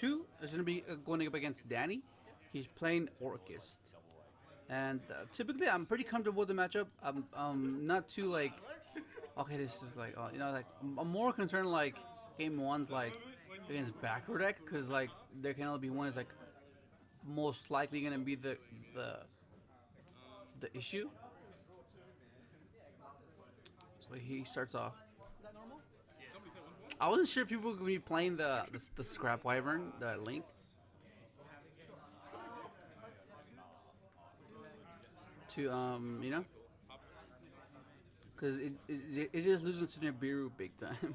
2 is going to be going up against Danny. He's playing Orcust. And typically, I'm pretty comfortable with the matchup. I'm not too like, okay, this is like, like I'm more concerned like game one like against backrow deck because like there can only be one is like most likely gonna be the the issue. So he starts off. I wasn't sure if people were gonna be playing the Scrap Wyvern, the Link. To because it just loses to Nibiru big time.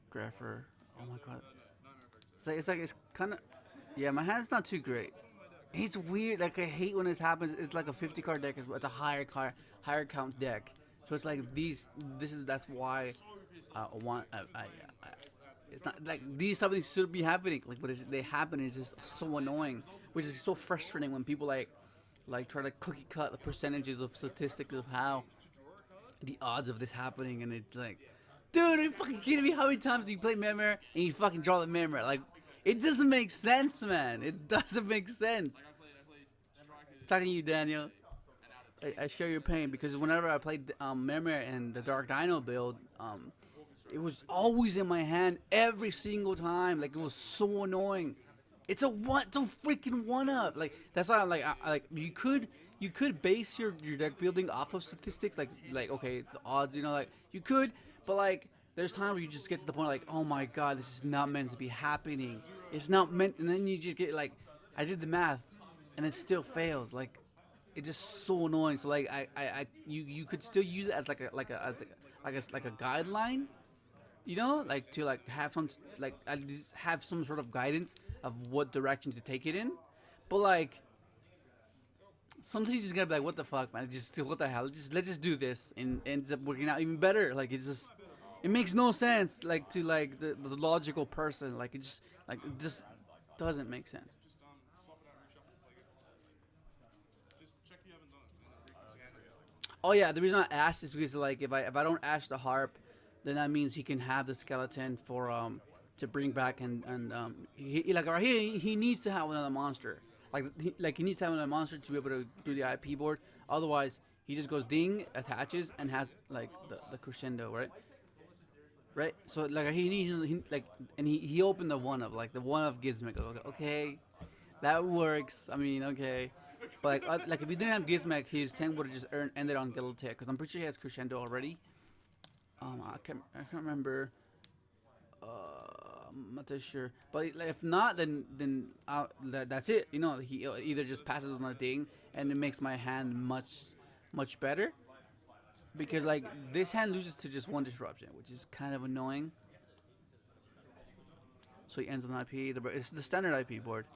Grapher. Oh my god. It's like it's kind of yeah. My hand's not too great. It's weird. Like I hate when this happens. It's like a 50 card deck. It's a higher count deck. So it's like these. That's why I want. It's not like these type of things should be happening. Like, but they happen. It's just so annoying, which is so frustrating when people like try to cookie cut the percentages of statistics of how the odds of this happening, and it's like, dude, are you fucking kidding me? How many times do you play Memoir and you fucking draw the Memoir? Like, it doesn't make sense, man. It doesn't make sense. Talking to you, Daniel. I share your pain because whenever I played Memoir and the Dark Dino build, it was always in my hand every single time. Like, it was so annoying. It's a freaking one up. Like that's why I'm like, I like you could base your deck building off of statistics. Like okay, the odds, like you could, but like there's times where you just get to the point like, oh my god, this is not meant to be happening. It's not meant, and then you just get like, I did the math, and it still fails. Like it's just so annoying. So like you could still use it as like a guideline, like to like have some like at least have some sort of guidance of what direction to take it in. But like sometimes you just gotta be like, what the fuck, man? Just what the hell? Let's just do this, and ends up working out even better. Like it makes no sense. Like to like the logical person, it just doesn't make sense. Oh yeah, the reason I asked is because like if I don't ash the harp, then that means he can have the skeleton for to bring back and like right here he needs to have another monster. He needs to have another monster to be able to do the IP board. Otherwise, he just goes ding, attaches, and has like the crescendo, right? Right. So like he opened the one of like the one of Gizmek. Okay, that works. I mean, okay. But like if he didn't have Gizmek, his tank would have just ended on Galatea because I'm pretty sure he has Crescendo already. I can't remember. I'm not too sure. But if not, then that's it. He either just passes on the thing, and it makes my hand much better. Because like this hand loses to just one disruption, which is kind of annoying. So he ends on IP. It's the standard IP board.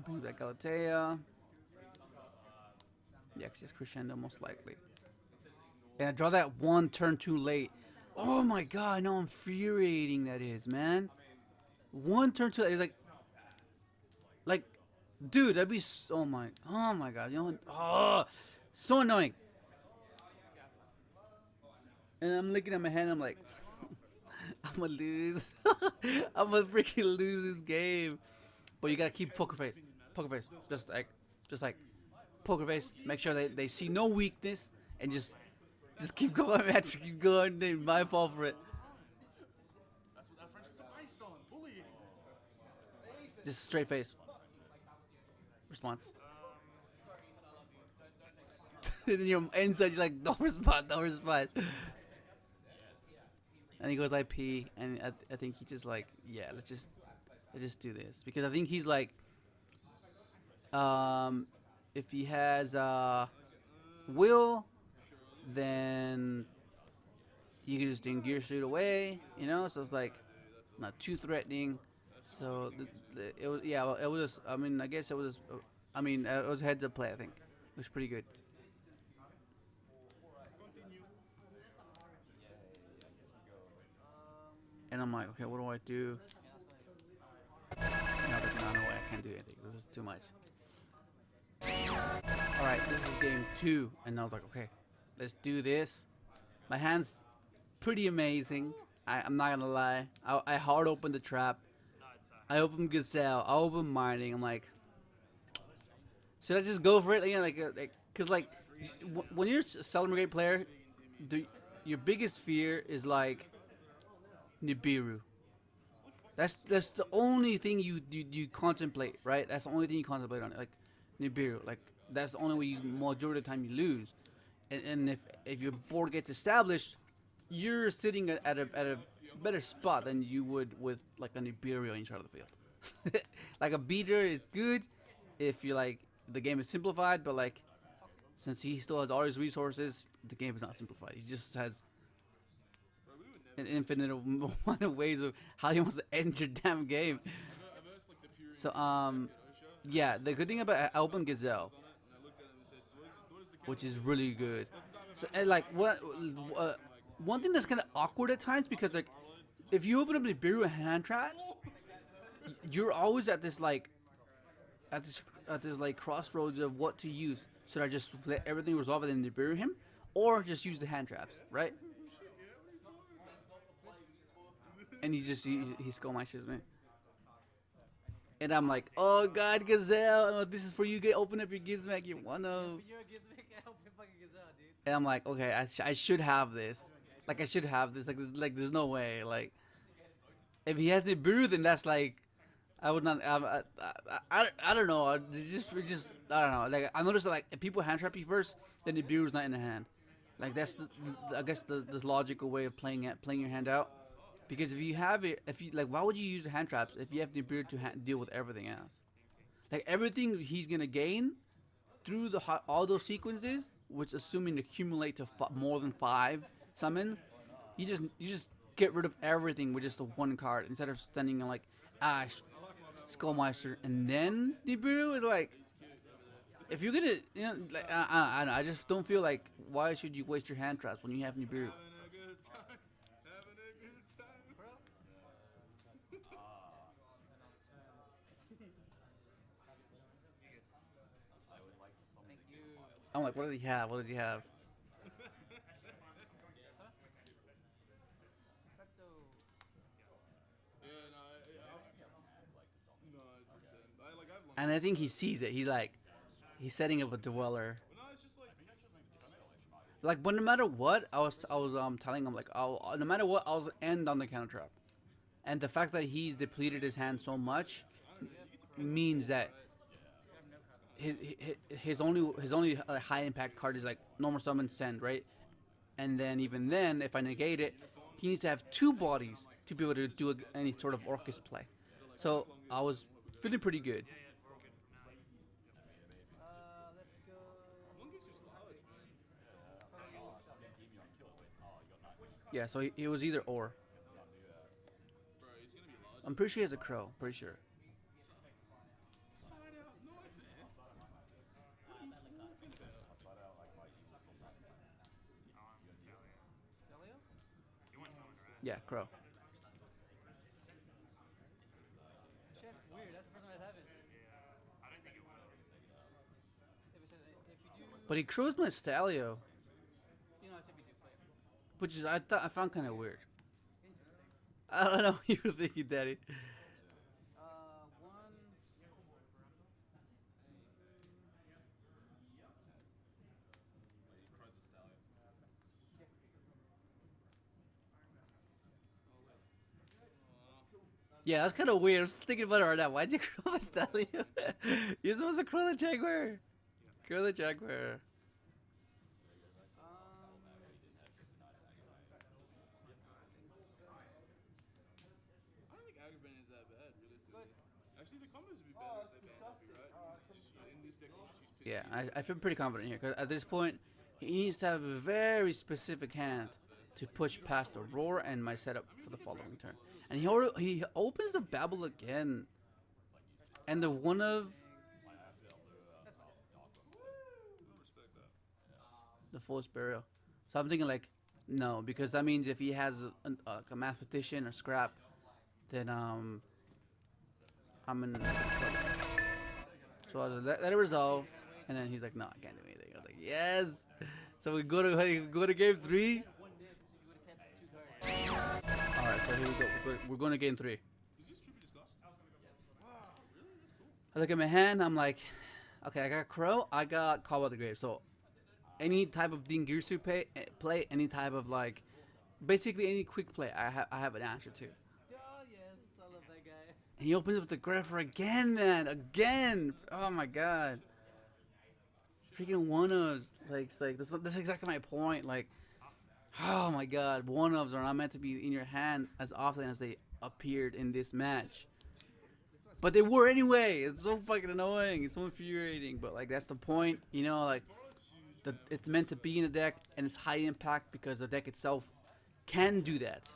Brings back Galatea. Yeah, 'cause it's Crescendo most likely. And I draw that one turn too late. Oh my god, how infuriating that is, man. One turn too late. It's like, dude, that'd be oh my god, so annoying. And I'm looking at my hand, I'm like, I'm gonna lose. I'm gonna freaking lose this game. But you gotta keep poker face, just like poker face. Make sure they see no weakness and just keep going, man. Just keep going. They might fall for it. Just straight face response. And then your inside, you're like, don't respond, don't respond. And he goes IP, and I think he just like, yeah, let's just do this because I think he's like, um, if he has will, then you can just do gear suit away, So it's like not too threatening. So it was yeah, well, it was. Just, I mean, I guess it was. It was heads up play. I think it was pretty good. I'm like, okay, what do I do? And I was like, no, no way, I can't do anything. This is too much. All right, this is game 2, and I was like, okay, let's do this. My hand's pretty amazing. I'm not gonna lie. I hard opened the trap. I opened Gazelle. I opened Mining. I'm like, should I just go for it? Cause when you're a Salamangreat player, your biggest fear is like Nibiru. That's the only thing you contemplate, right? That's the only thing you contemplate on it, like Nibiru. Like that's the only way you majority of the time you lose. And if your board gets established, you're sitting at a better spot than you would with like a Nibiru on each side of the field. Like a beater is good if you like the game is simplified, but like since he still has all his resources, the game is not simplified. He just has an infinite amount of ways of how he wants to end your damn game. So yeah, the good thing about Open Gazelle, which is really good. So and like one thing that's kind of awkward at times because like if you open up the Nibiru hand traps, you're always at this like at this like crossroads of what to use. Should I just let everything resolve it and Nibiru him, or just use the hand traps, right? And he skull mashes me. And I'm like, oh god, Gazelle, oh, this is for you. Get open up your Gizmek, you wanna. And I'm like, okay, I should have this. Like I should have this. Like there's no way. Like if he has Nibiru, then that's like I would not. I don't know. Just I don't know. Like I noticed that like if people hand trap you first, then Nibiru's not in the hand. Like that's I guess the logical way of playing your hand out. Because if you have it, if you like, why would you use hand traps if you have Nibiru to deal with everything else? Like everything he's gonna gain through all those sequences, which assuming accumulate to more than 5 summons, you just get rid of everything with just the one card instead of standing on like Ash, Skullmeister, and then Nibiru is like. If you're gonna, like, I don't know, I just don't feel like why should you waste your hand traps when you have Nibiru? I'm like, what does he have? What does he have? And I think he sees it. He's like, he's setting up a dweller. Like, but no matter what, I was telling him like, no matter what, I'll end on the counter trap. And the fact that he's depleted his hand so much means that his only high impact card is like normal summon send, right? And then even then, if I negate it, he needs to have 2 bodies to be able to do any sort of Orcust play. So I was feeling pretty good. Yeah, so he was either or. I'm pretty sure he has a crow. Pretty sure. Yeah, crow. But he crows my Stalio, which is I found kind of weird. I don't know what you were thinking, Daddy. Yeah, that's kind of weird. I'm thinking about it right now. Why'd you crow my Stalio? You're supposed to crow the Jaguar. Crow the Jaguar. Yeah, I feel pretty confident here because at this point, he needs to have a very specific hand to push past the roar and my setup for the following turn. And he opens the Babel again, and the one of the Force Burial. So I'm thinking like, No, because that means if he has a mathematician or scrap, then I'm in trouble. So I was like, let it resolve, and then he's like, no, I can't do anything. I was like, yes. So we go to game three. All right, so here we go. We're going to game three. I look at my hand. I'm like, okay, I got Crow. I got Call by the Grave. So any type of Dingirsu play, any type of like, basically any quick play, I have an answer to. Oh yes, I love that guy. And he opens up the Greffer again, man, again. Oh my god, freaking one ofs. Like that's exactly my point. Like, oh my god, one ofs are not meant to be in your hand as often as they appeared in this match. But they were anyway. It's so fucking annoying. It's so infuriating. But like that's the point, you know. Like it's meant to be in the deck, and it's high impact because the deck itself can do that,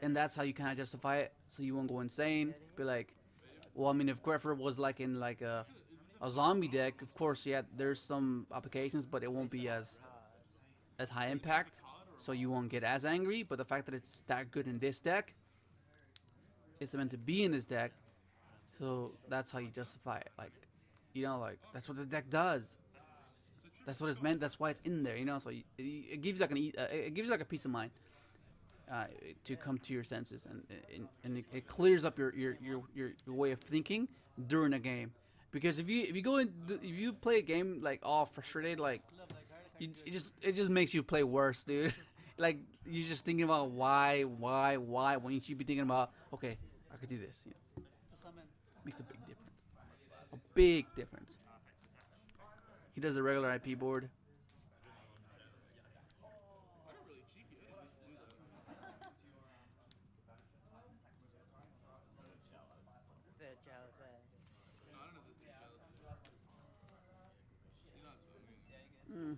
and that's how you kind of justify it, so you won't go insane. Be like, well, I mean, if Greffer was like in like a zombie deck, of course, yeah, there's some applications, but it won't be as high impact, so you won't get as angry. But the fact that it's that good in this deck, it's meant to be in this deck, so that's how you justify it. Like, you know, like that's what the deck does. That's what it's meant. That's why it's in there. You know, so it gives you like it gives you like a peace of mind uh, to come to your senses, and it clears up your way of thinking during a game. Because if you go in if you play a game like all frustrated, like it just makes you play worse, dude. Like you're just thinking about why when you should be thinking about, okay, I could do this. You know, makes a big difference. A big difference. He does a regular IP board. Fair Jose. Mm.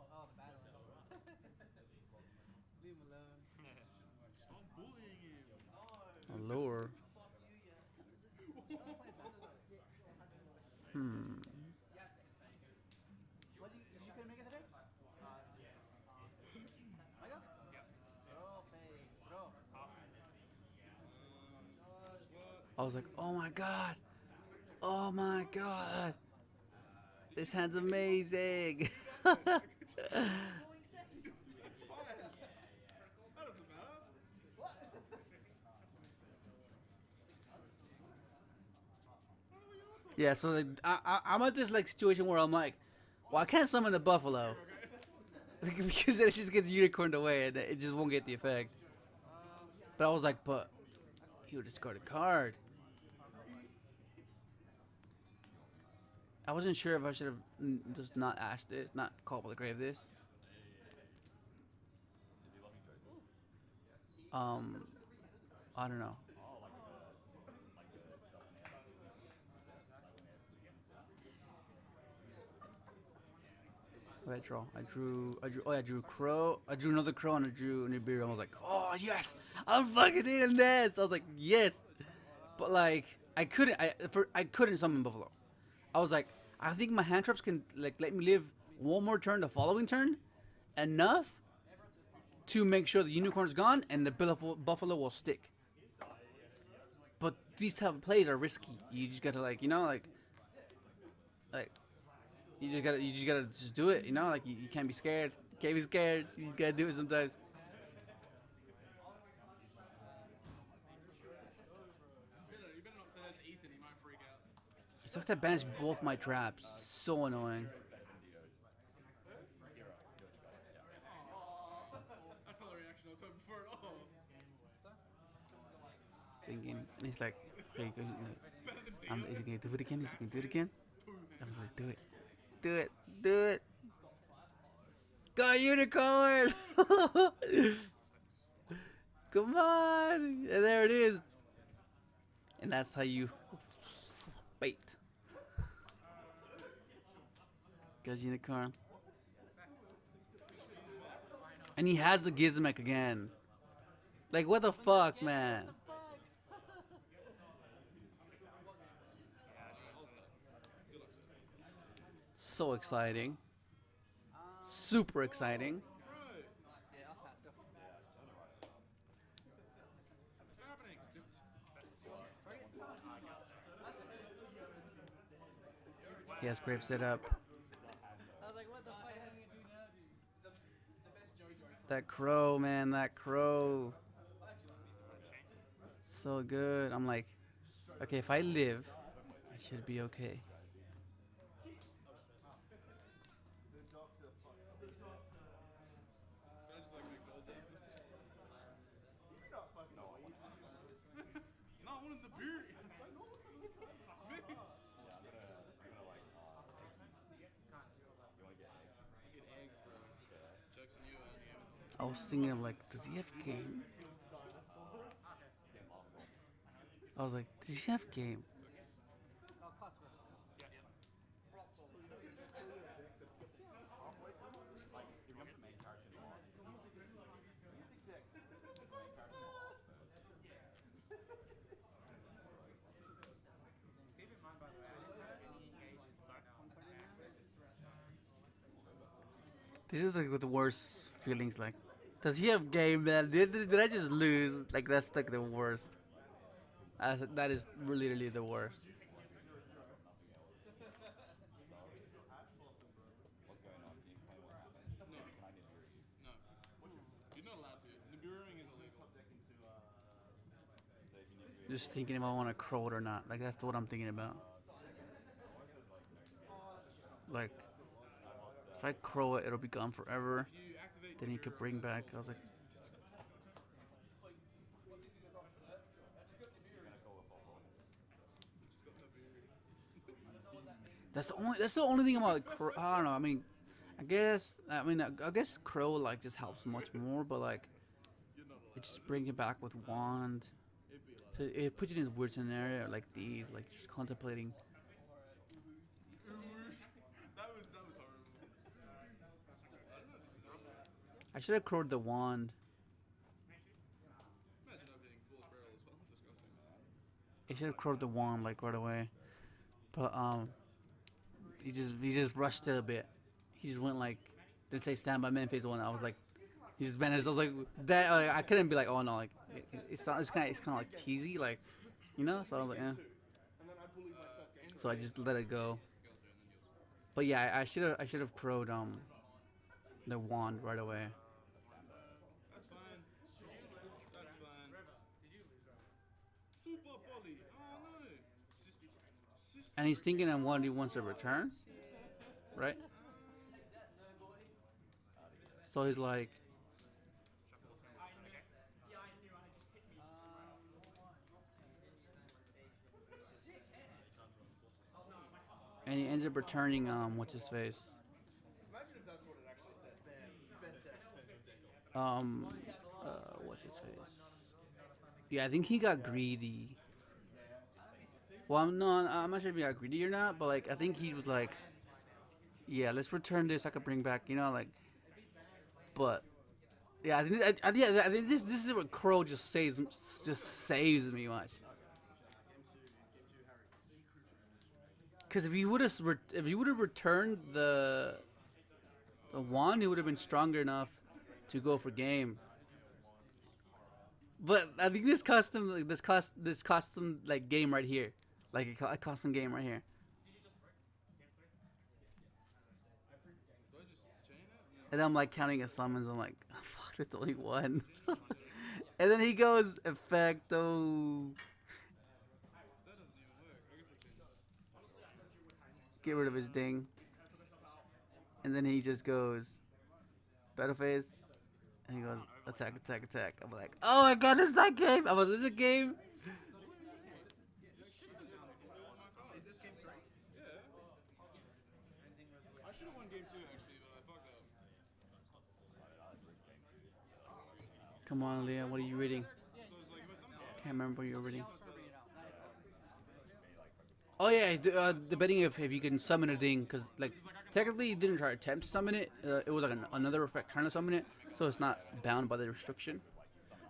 Oh, the bad one. Leave him alone. A lure. Hmm. What you gonna make it today? Michael? Bro, face, bro. I was like, oh my god. Oh my god. This hand's amazing. Yeah, so like, I'm at this like situation where I'm like, well, I can't summon the buffalo because it just gets unicorned away and it just won't get the effect. But I was like, but he would discard a card. I wasn't sure if I should have just not ash this, not call by the grave this. Um, I don't know. What did I draw? I drew. Oh, yeah, I drew crow. I drew another crow and I drew Nibiru. I was like, oh yes, I'm fucking in this. I was like, yes, but like I couldn't summon Buffalo. I was like, I think my hand traps can like let me live one more turn the following turn, enough to make sure the unicorn's gone and the Buffalo will stick. But these type of plays are risky. You just gotta like like you just gotta just do it. You know, like you can't be scared. You can't be scared. You just gotta do it sometimes. It sucks that bans both my traps. So annoying. Thinking, and he's like, okay, is he gonna do it again? Is he gonna do it again? I was like, do it, do it, do it. Go unicorn! Come on! And there it is. And that's how you bait. Goes unicorn. And he has the Gizmek again. Like, what the fuck, man? What the fuck? All set. Good luck, sir. So exciting. Super exciting. Right. Yeah, I'll pass. Go. What's happening? He has grapes set up. I was like, what the fuck am I gonna do now, dude? That crow, man, that crow. So good. I'm like, okay, if I live, I should be okay. I just like gold them. No, I wanted the beer. Mix. Get eggs, bro. Jackson, you and I was thinking of like, does he have game? I was like, does he have game? Oh, cost bro. This is like the worst feelings. Like, does he have game, man? Did I just lose? Like, that's like the worst. That is literally the worst. No. No. You're not allowed to. The brewing is illegal. Just thinking if I want to crow it or not. Like, that's what I'm thinking about. Like, if I crow it, it'll be gone forever. If you activate Then he could bring back. I was like, just got the beer. that's the only thing about crow. I don't know. I mean, I guess crow like just helps much more, but like You're not allowed. it just brings it back with wand. It'd be allowed. So it puts you in this weird scenario like these, like just contemplating. That was horrible. I don't know if this is right. I should have crowed the wand. Imagine opening full of barrel as well. Disgusting. I should have crowed the wand like right away, but he just rushed it a bit. He just went like didn't say stand by man phase one. I was like, he just managed. I was like that. I couldn't be like, oh no, like it's kind of like cheesy, like you know. So I was like, eh. So I just let it go. But yeah, I should have crowed the wand right away. That's fine. That's fine. Super Polly. Oh no. Sister. And he's thinking on what he wants to return, right? So he's like, and he ends up returning what's his face? Um, what's his face? Yeah, I think he got greedy. Well, I'm not sure if he got greedy or not, but like I think he was like, yeah, let's return this. I could bring back, you know, like, but yeah, I think this is what Crow just saves me much. Because if you would have returned the wand, he would have been stronger enough to go for game. But I think this custom like game right here, like a custom game right here. Do I just chain it? And I'm like counting his summons. I'm like, oh, fuck, that's only one. And then he goes effecto. That doesn't even work. I guess I changed it. Get rid of his ding. And then he just goes battle phase. And he goes attack, attack, attack. I'm like, oh my god, it's that game. I was, is it game? I should have won game 2 actually, but I fucked up. Come on, Leah. What are you reading? So it's like if I somehow Can't remember what you're reading. Bring it out. Now it's Oh yeah, debating if you can summon a ding, because like technically you didn't try to attempt to summon it. It was like another effect trying to summon it, so it's not bound by the restriction.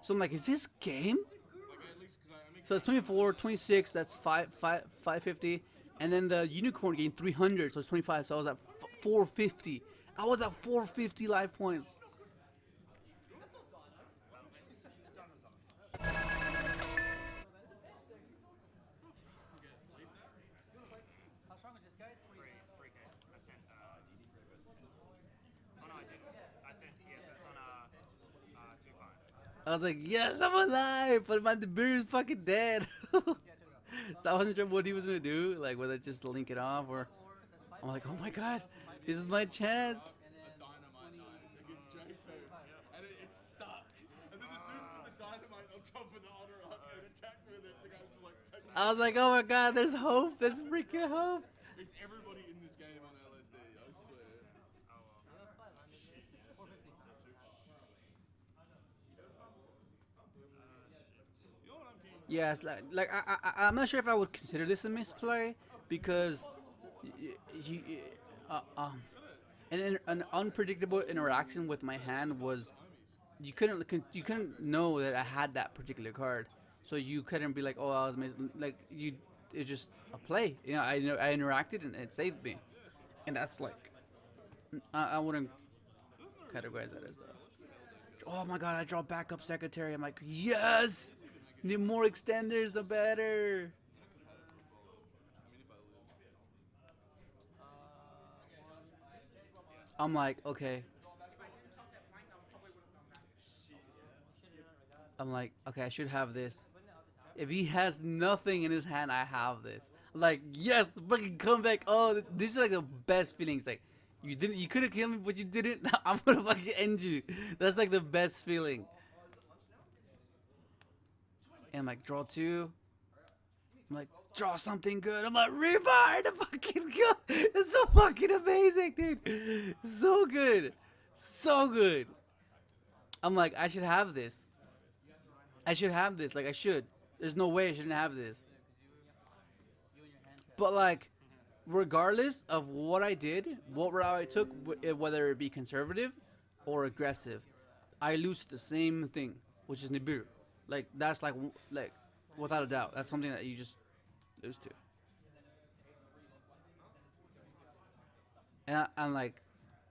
So I'm like, is this game? Like at least because I make So it's 24, 26. That's 550, and then the unicorn gained 300. So it's 25. So I was at 450. I was at 450 life points. How strong is this guy? 3K. I sent. Oh no, I didn't. I sent. Yeah, so it's on 2.5. I was like, yes, I'm alive, but my beer is fucking dead. So I wasn't sure what he was gonna do, like whether just link it off or. I'm like, oh my god, this is my chance. a dynamite knife against Draco, and it's stuck. And then the dude put the dynamite on top of the honor rock and attacked with it. The guy was just like, take I was like, oh my god, there's hope. There's freaking hope. It's everybody in this game on LSD, I swear. You know what I'm getting? Yes, I'm not sure if I would consider this a misplay because you, an unpredictable interaction with my hand was you couldn't know that I had that particular card, so you couldn't be like, oh, I was like you. It's just a play. You know, I interacted and it saved me, and that's like I wouldn't categorize that as oh my god, I draw backup secretary. I'm like, yes, the more extenders, the better. I'm like, okay. I'm like, okay, I should have this. If he has nothing in his hand, I have this. I'm like, yes, fucking come back. Oh, this is like the best feelings. Like, you could have killed me, but you didn't. I'm gonna fucking end you. That's like the best feeling. And I'm like, draw two. I'm like, draw something good. I'm like, rebar the fucking good. It's so fucking amazing, dude. So good. So good. I'm like, I should have this. I should have this. Like, I should. There's no way I shouldn't have this. But, like, regardless of what I did, what route I took, whether it be conservative or aggressive, I lose the same thing, which is Nibiru. Like, that's like, without a doubt, that's something that you just lose to. And I'm like,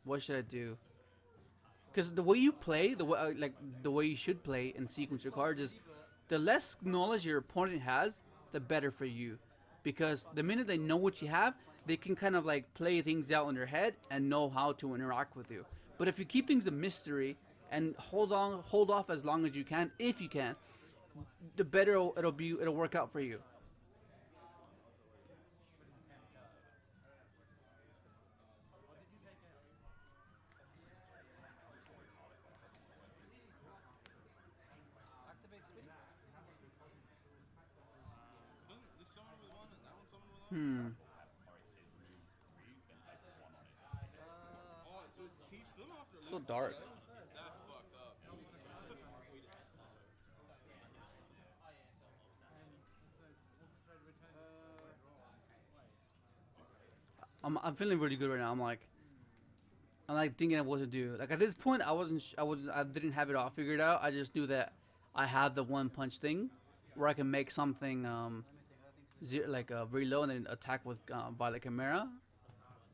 what should I do? Because the way you play, the way you should play and sequence your cards is, the less knowledge your opponent has, the better for you. Because the minute they know what you have, they can kind of like play things out in their head and know how to interact with you. But if you keep things a mystery and hold off as long as you can, if you can, the better it'll work out for you. Activate spinning. This summon with one, and that one summon with one? Hmm. Oh, so it keeps them after it So leaves the dark. shell? That's fucked up. I'm feeling really good right now. I'm like thinking of what to do. Like at this point, I didn't have it all figured out. I just knew that I had the one punch thing, where I can make something very low and then attack with Violet Chimera.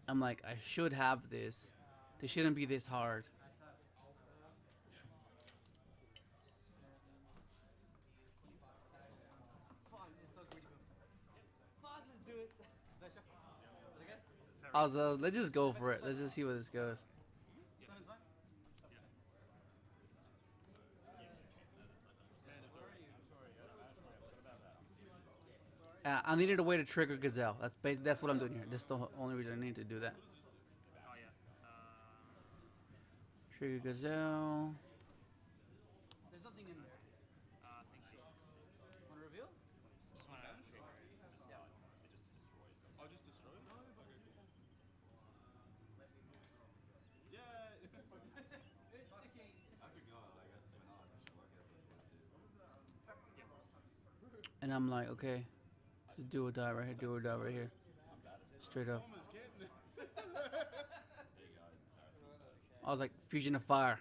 I'm like, I should have this. This shouldn't be this hard. Fuck, this is so greedy. Fuck, let's do it. Special. Okay? I was let's just go for it. Let's just see where this goes. Summons fine? I needed a way to trigger Gazelle. That's what I'm doing here. That's the only reason I need to do that. Oh yeah. Trigger Gazelle. There's nothing in there. Thank you. Want to reveal? Just wanna trigger. Yeah. Oh, just destroy it? Okay, cool. Yeah. It's sticking. And I'm like, okay, just do or die right here. Do or die right here. Straight up. Almost getting it. I was like, fusion of fire.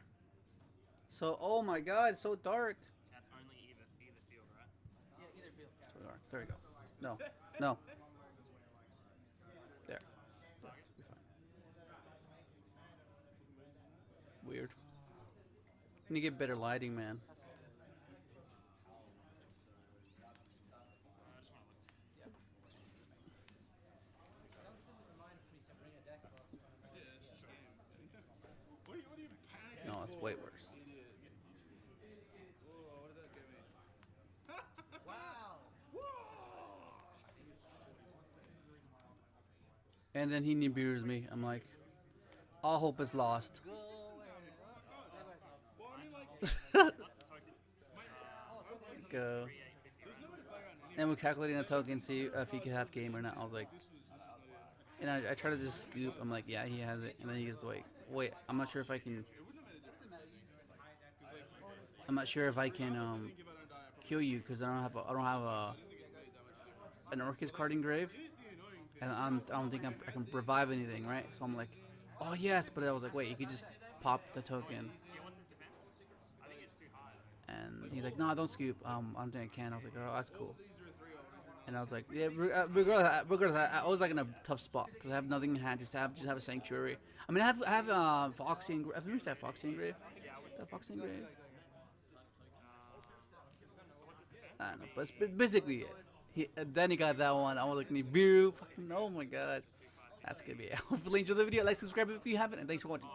So, oh my god, it's so dark. There we go. No. No. There. There. Be fine. Weird. Need to get better lighting, man. Don't seem to mind me to bring a deck box when I'm Yeah, it's just a game. What are you panicking No, it's for, way worse. idiot? Whoa, what did that get me? Wow. And then he Nibiru's me. I'm like, all hope is lost. Go away. Well, I mean, like, What's the token? Go. 3850. there's nobody playing on any. And we're calculating the token, see if he could have game or not. I was like, and I try to just scoop. I'm like, yeah, he has it. And then he goes like, wait, I'm not sure if I can. I'm not sure if I can kill you because I don't have an Orcust card engrave, and I don't think I can revive anything, right? So I'm like, oh yes, but I was like, wait, you could just pop the token. Yeah, what's his defense? I think it's too high. And he's like, no, don't scoop. I don't think I can. I was like, oh, that's cool. And I was like, yeah, regardless, I was like in a tough spot because I have nothing in hand. Just have a sanctuary. I mean, I have Foxy engrave. I've finished that Foxy engrave. That Foxy engrave. I don't know, but it's basically it. Then he got that one. I was like, Nibiru. Fucking, oh my god. That's gonna be it. Hopefully enjoy the video. Like, subscribe if you haven't, and thanks for watching.